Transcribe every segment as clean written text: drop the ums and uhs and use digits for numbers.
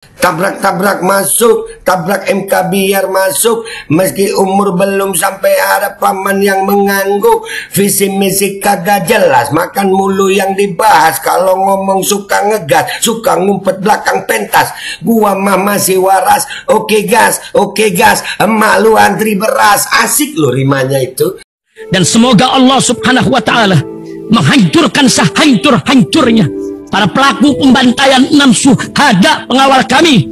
Tabrak-tabrak masuk, tabrak MK biar masuk, meski umur belum sampai ada paman yang mengangguk. Visi misi kagak jelas, makan mulu yang dibahas. Kalau ngomong suka ngegas, suka ngumpet belakang pentas. Gua mah masih waras, oke gas, emak lu antri beras. Asik lu rimanya itu. Dan semoga Allah subhanahu wa ta'ala menghancurkan sehancur-hancurnya para pelaku pembantaian 6 syuhada pengawal kami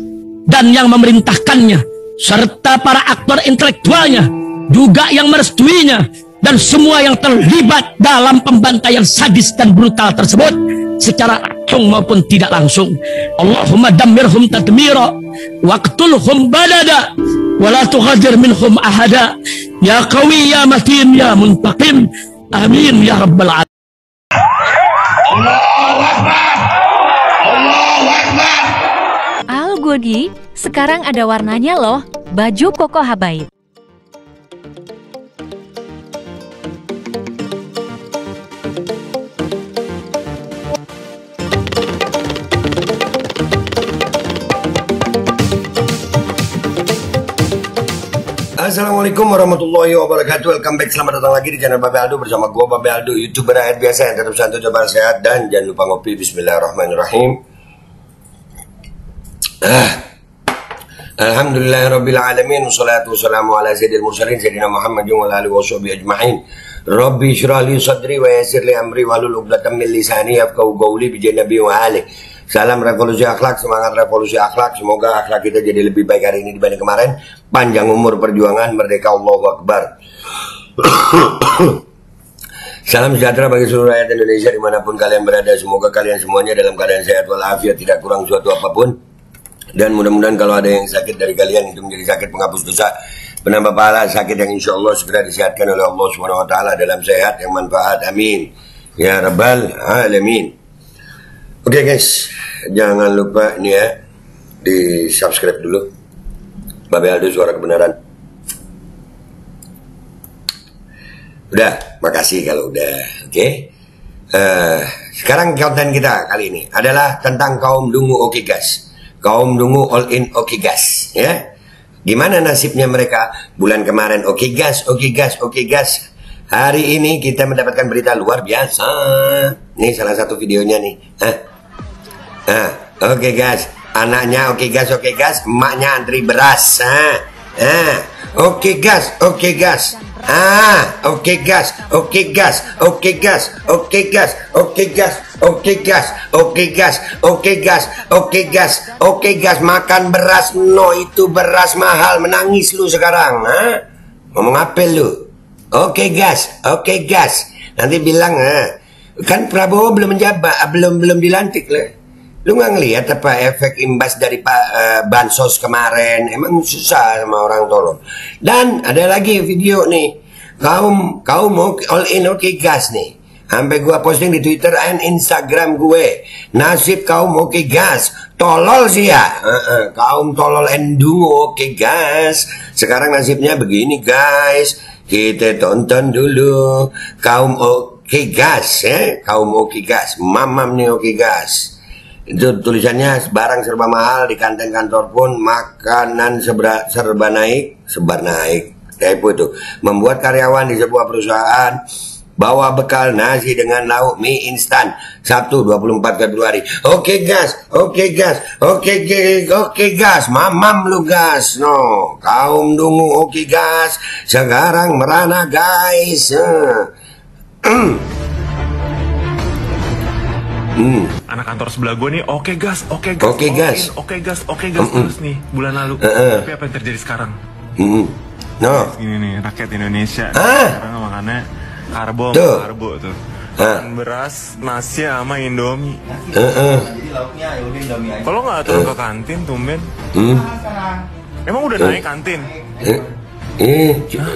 dan yang memerintahkannya, serta para aktor intelektualnya juga yang merestuinya, dan semua yang terlibat dalam pembantaian sadis dan brutal tersebut secara langsung maupun tidak langsung. Allahumma dammirhum tadmira waqtulhum badada wala tughadir minhum ahada ya qawi ya matin ya muntaqim amin ya rabbal alamin. Al Godi, sekarang ada warnanya loh, baju koko habaib. Assalamualaikum warahmatullahi wabarakatuh. Welcome back, selamat datang lagi di channel Babe Aldo bersama gue Babe Aldo, YouTuber rakyat biasa yang tetap santuy, coba sehat, dan jangan lupa ngopi. Bismillahirrahmanirrahim. Alhamdulillahirabbil alamin, wassalatu wassalamu ala sayyidil mursalin sayyidina Muhammadin wa alihi washabihi ajma'in. Rabbi shrah li sadri wa yassir li amri wahlul 'uqdatam min lisani yafqahu qawli bi nabi wa ali. Salam revolusi akhlak, semangat revolusi akhlak. Semoga akhlak kita jadi lebih baik hari ini dibanding kemarin. Panjang umur perjuangan, merdeka, Allahu Akbar. Salam sejahtera bagi seluruh rakyat Indonesia dimanapun kalian berada. Semoga kalian semuanya dalam keadaan sehat walafiat, tidak kurang suatu apapun. Dan mudah-mudahan kalau ada yang sakit dari kalian itu menjadi sakit penghapus dosa, penambah pahala, sakit yang insya Allah segera disehatkan oleh Allah Subhanahu Wa Taala dalam sehat yang manfaat. Amin ya rabbal alamin. Oke guys, jangan lupa nih ya, di subscribe dulu Babe Aldo Suara Kebenaran. Udah, makasih kalau udah. Oke. Sekarang konten kita kali ini adalah tentang kaum dungu oke gas. Kaum dungu all in oke gas, ya. Gimana nasibnya mereka bulan kemarin? Oke gas. Hari ini kita mendapatkan berita luar biasa. Nih salah satu videonya nih. Oke gas, anaknya oke gas, emaknya antri beras. Oke gas. Oke gas. Makan beras, no itu beras mahal, menangis lu sekarang. Ngomong apa lu? Oke gas. Nanti bilang, kan Prabowo belum menjabat, belum dilantik lah. Lu nggak ngelihat apa efek imbas dari bansos kemarin? Emang susah sama orang tolong. Dan ada lagi video nih, kaum all in oke gas nih. Sampai gua posting di Twitter dan Instagram gue. Nasib kaum oke gas, tolol sih ya. Kaum tolol endungu oke gas. Sekarang nasibnya begini guys. Kita tonton dulu kaum oke gas, kaum oke gas, mamam nih oke gas. Itu tulisannya barang serba mahal, di kantor pun makanan serba naik, sebar naik. Typo itu. Membuat karyawan di sebuah perusahaan bawa bekal nasi dengan lauk mie instan Sabtu 24 Februari. Oke gas, mamam lu gas. No, kaum dungu oke gas sekarang merana guys. Anak kantor sebelah gue nih oke gas terus nih bulan lalu. Tapi apa yang terjadi sekarang? No. Ini nih rakyat Indonesia sekarang makannya karbo tuh. Makan beras, nasi sama Indomie. Jadi lauknya udah Indomie aja. Kalau nggak turun ke kantin tumben. Emang udah naik kantin?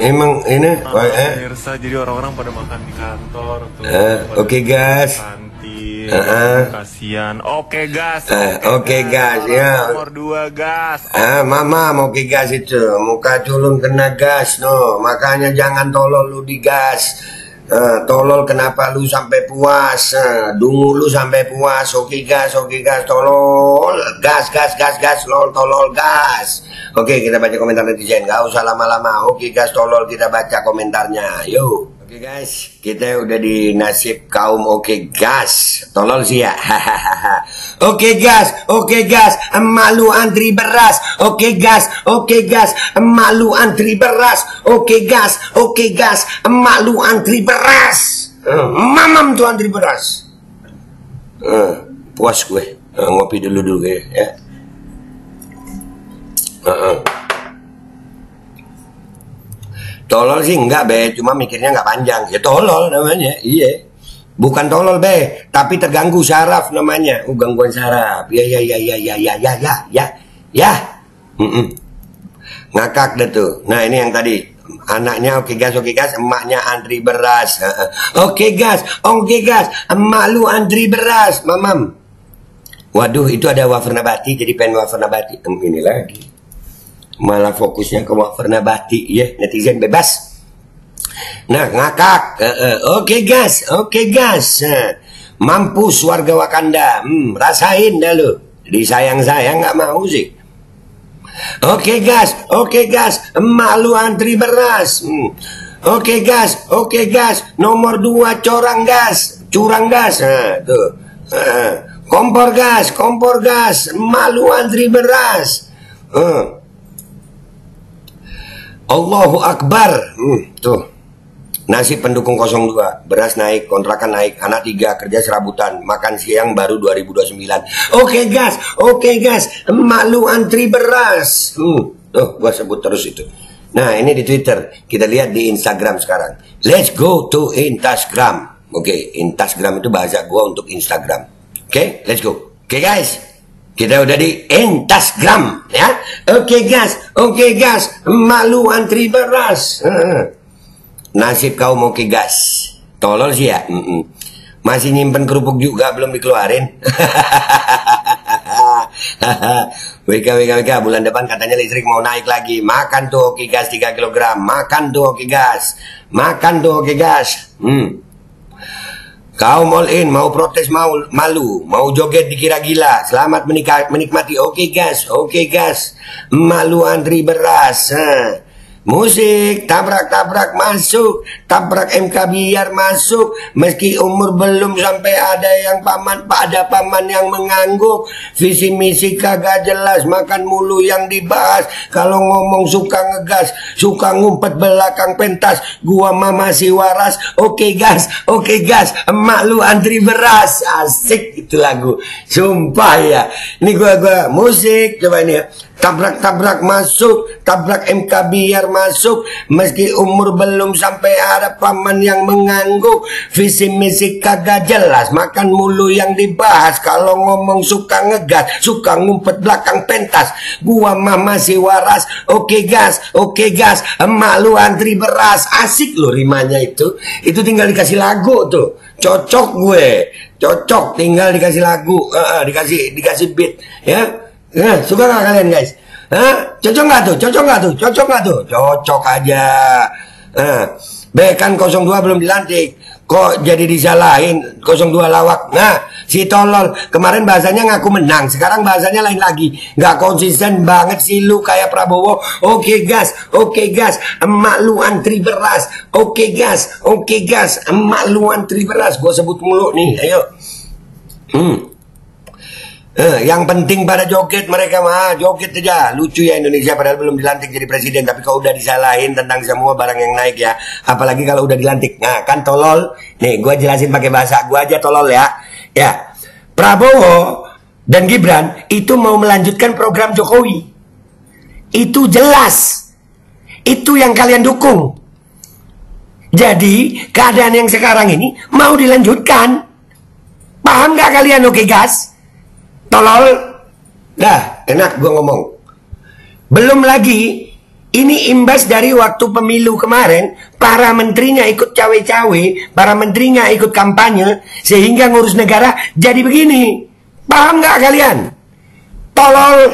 Emang ini pemirsa, jadi orang-orang pada makan di kantor tuh. Oke gas. Kantin, kasihan. Oke gas ya. Nomor 2 gas. Mama mau ke gas itu, muka culun kena gas, no. Makanya jangan tolol lu di gas. Tolol kenapa lu sampai puas? Dungu lu sampai puas. Oke gas, tolol. Gas, lol, tolol, gas. Oke, kita baca komentar netizen. Gak usah lama-lama. Oke gas, tolol, kita baca komentarnya. Yuk. Oke guys, kita udah di nasib kaum oke gas. Tolol sih ya. Oke gas, emak lu antri beras. Oke gas, emak lu antri beras. Oke gas, emak lu antri beras. Mamam tuh antri beras. Puas gue. Ngopi dulu ya. Tolol sih enggak be, cuma mikirnya nggak panjang. Ya tolol namanya, iya. Bukan tolol be, tapi terganggu saraf namanya. Gangguan saraf. Ya. Ngakak deh tuh. Nah ini yang tadi. Anaknya oke gas, emaknya antri beras. Oke gas, emak lu antri beras. Mamam. Waduh, itu ada wafer nabati, jadi pengen wafer nabati. Ini lagi. Malah fokusnya ke wafer nabati ya, netizen bebas. Nah ngakak. Oke gas. Mampus warga Wakanda. Rasain dah lu. Disayang-sayang nggak mau sih. Oke gas, emak lu antri beras. Oke gas, nomor 2 curang gas. Tuh. Kompor gas, emak lu antri beras. Allahu Akbar. Tuh. Nasib pendukung 02. Beras naik, kontrakan naik, anak 3 kerja serabutan, makan siang baru 2029. Oke gas, emak lu antri beras. Tuh, gua sebut terus itu. Nah, ini di Twitter. Kita lihat di Instagram sekarang. Let's go to Instagram. Oke, Instagram itu bahasa gua untuk Instagram. Oke, let's go. Oke guys. Kita udah di Instagram ya. Oke gas, emak lu antri beras. Nasib kaum oke gas. Tolol sih ya. Masih nyimpen kerupuk juga belum dikeluarin. WK bulan depan katanya listrik mau naik lagi. Makan tuh oke gas 3 kg. Makan tuh oke gas. Kaum all in, mau protes malu, mau joget dikira gila. Selamat menikmati oke gas. Emak lu antri beras. Musik, tabrak masuk, tabrak MK biar masuk. Meski umur belum sampai ada paman yang mengangguk. Visi misi kagak jelas, makan mulu yang dibahas. Kalau ngomong suka ngegas, suka ngumpet belakang pentas. Gua mah masih waras. Oke gas, emak lu antri beras. Asik itu lagu, sumpah ya. Ini gua musik, coba ini ya. Tabrak masuk, tabrak MK biar masuk. Meski umur belum sampai ada paman yang mengangguk. Visi misi kagak jelas, makan mulu yang dibahas. Kalau ngomong suka ngegas, suka ngumpet belakang pentas. Gua mah masih waras. Oke gas, emak lu antri beras. Asik loh rimanya itu. Itu tinggal dikasih lagu tuh. Cocok gue. Cocok tinggal dikasih lagu, dikasih beat ya. Nah, suka nggak kalian guys? Cocok nggak tuh? Cocok aja. Kan 02 belum dilantik. Kok jadi disalahin 02 lawak? Nah, si tolol kemarin bahasanya ngaku menang, sekarang bahasanya lain lagi. Nggak konsisten banget sih lu kayak Prabowo. Oke gas, emak lu antri beras. Oke gas, emak lu antri beras. Gue sebut mulu nih, ayo. Yang penting pada joget mereka mah, joget aja. Lucu ya Indonesia padahal belum dilantik jadi presiden, tapi kalau udah disalahin tentang semua barang yang naik ya, apalagi kalau udah dilantik. Nah kan tolol. Nih gue jelasin pakai bahasa gue aja tolol ya. Ya, Prabowo dan Gibran itu mau melanjutkan program Jokowi. Itu jelas. Itu yang kalian dukung. Jadi keadaan yang sekarang ini mau dilanjutkan. Paham gak kalian oke gas? Tolol. Dah, enak gue ngomong. Belum lagi, ini imbas dari waktu pemilu kemarin, para menterinya ikut cawe-cawe, para menterinya ikut kampanye, sehingga ngurus negara jadi begini. Paham gak kalian? Tolol.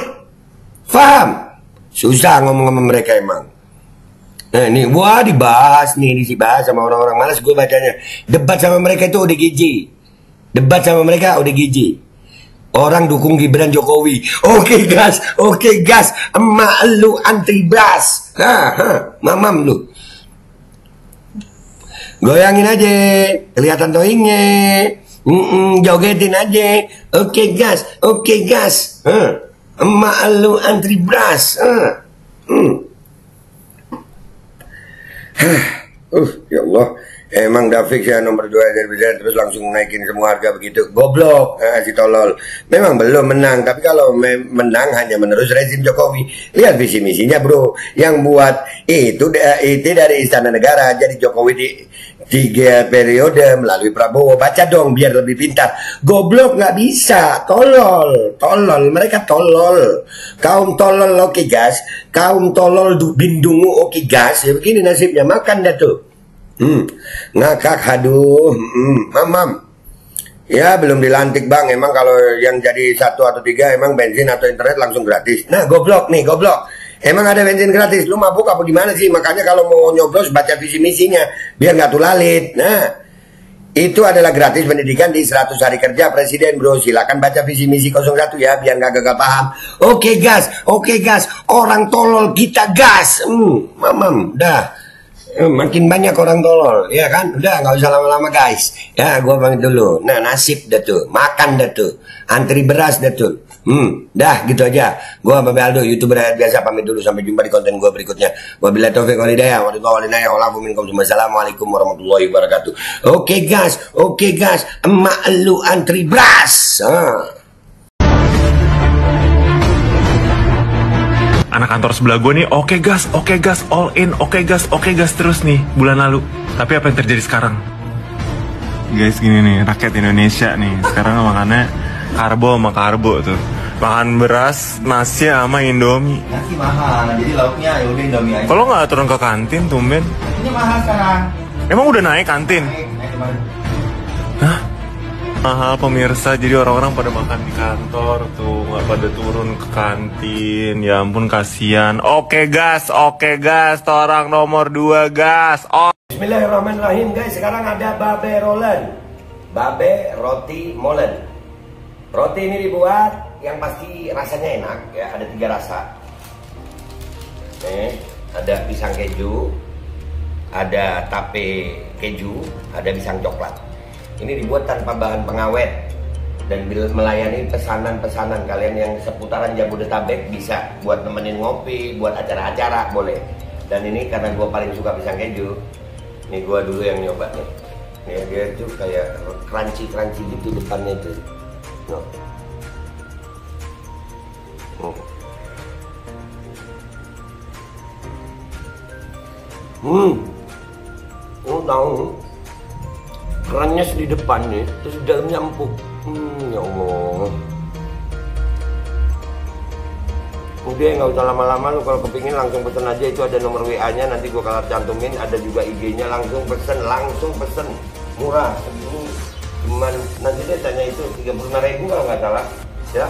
Paham? Susah ngomong sama mereka emang. Nah ini, wah dibahas sama orang-orang malas gue bacanya. Debat sama mereka itu ODGJ. Debat sama mereka ODGJ. Orang dukung Gibran Jokowi. Oke gas. Emak lu antri bras. Mamam lu. Goyangin aja, kelihatan toingnya. Jogetin aja. Oke gas. Emak lu antri bras. Ya Allah. Emang David ya nomor 2 dari presiden terus langsung naikin semua harga begitu. Goblok, si tolol. Memang belum menang, tapi kalau menang hanya menerus rezim Jokowi. Lihat visi misinya bro. Yang buat itu dari Istana Negara. Jadi Jokowi di 3 periode melalui Prabowo. Baca dong biar lebih pintar. Goblok nggak bisa. Tolol. Mereka tolol. Kaum tolol oke gas. Kaum tolol bindungu oke gas. Ya begini nasibnya. Makan dah tuh. Ngakak, aduh, mamam. Ya belum dilantik bang. Emang kalau yang jadi 1 atau 3 emang bensin atau internet langsung gratis. Nah goblok. Emang ada bensin gratis? Lu mabuk apa gimana sih? Makanya kalau mau nyoblos baca visi misinya biar nggak tulalit. Nah itu adalah gratis pendidikan di 100 hari kerja presiden bro. Silakan baca visi misi 01 ya biar nggak gagal paham. Oke gas. Orang tolol kita gas. Mamam, dah. Makin banyak orang tolol, ya kan? Udah nggak usah lama-lama guys. Ya, gua pamit dulu. Nah, nasib dah tuh, makan dah tuh, antri beras dah tuh. Dah gitu aja. Gua Babe Aldo, YouTuber rakyat biasa pamit dulu sampai jumpa di konten gua berikutnya. Wabillahi taufiq wal hidayah. Wassalamualaikum warahmatullahi wabarakatuh. Oke gas. Emak lu antri beras. Anak kantor sebelah gue nih, oke gas, all in, oke gas terus nih bulan lalu. Tapi apa yang terjadi sekarang? Guys gini nih, rakyat Indonesia nih sekarang makannya karbo tuh. Makan beras, nasi sama Indomie. Nasi mahal, jadi lauknya yaudah Indomie aja. Kalau nggak turun ke kantin, tumben. Ini mahal sekarang. Emang udah naik kantin? Naik kemarin. Hah? Mahal pemirsa, jadi orang-orang pada makan di kantor tuh, nggak pada turun ke kantin. Ya ampun kasihan. Oke gas, orang nomor 2 gas. Bismillahirrahmanirrahim guys. Sekarang ada Babe Rolen, Babe roti molen. Roti ini dibuat yang pasti rasanya enak ya. Ada 3 rasa. Ada pisang keju, ada tape keju, ada pisang coklat. Ini dibuat tanpa bahan pengawet dan melayani pesanan-pesanan kalian yang seputaran Jabodetabek bisa buat nemenin ngopi, buat acara-acara boleh. Dan ini karena gue paling suka pisang keju, ini gue dulu yang nyoba nih. Ya, dia tuh kayak crunchy gitu depannya itu. Tahu? Kerannya di depan nih, terus di dalamnya empuk. Ya Allah. Udah nggak usah lama-lama lu, kalau kepingin langsung pesen aja, itu ada nomor WA-nya, nanti gua kalau cantumin, ada juga IG-nya, langsung pesen. Murah, cuman nanti dia tanya itu 35.000 kalau nggak salah, ya.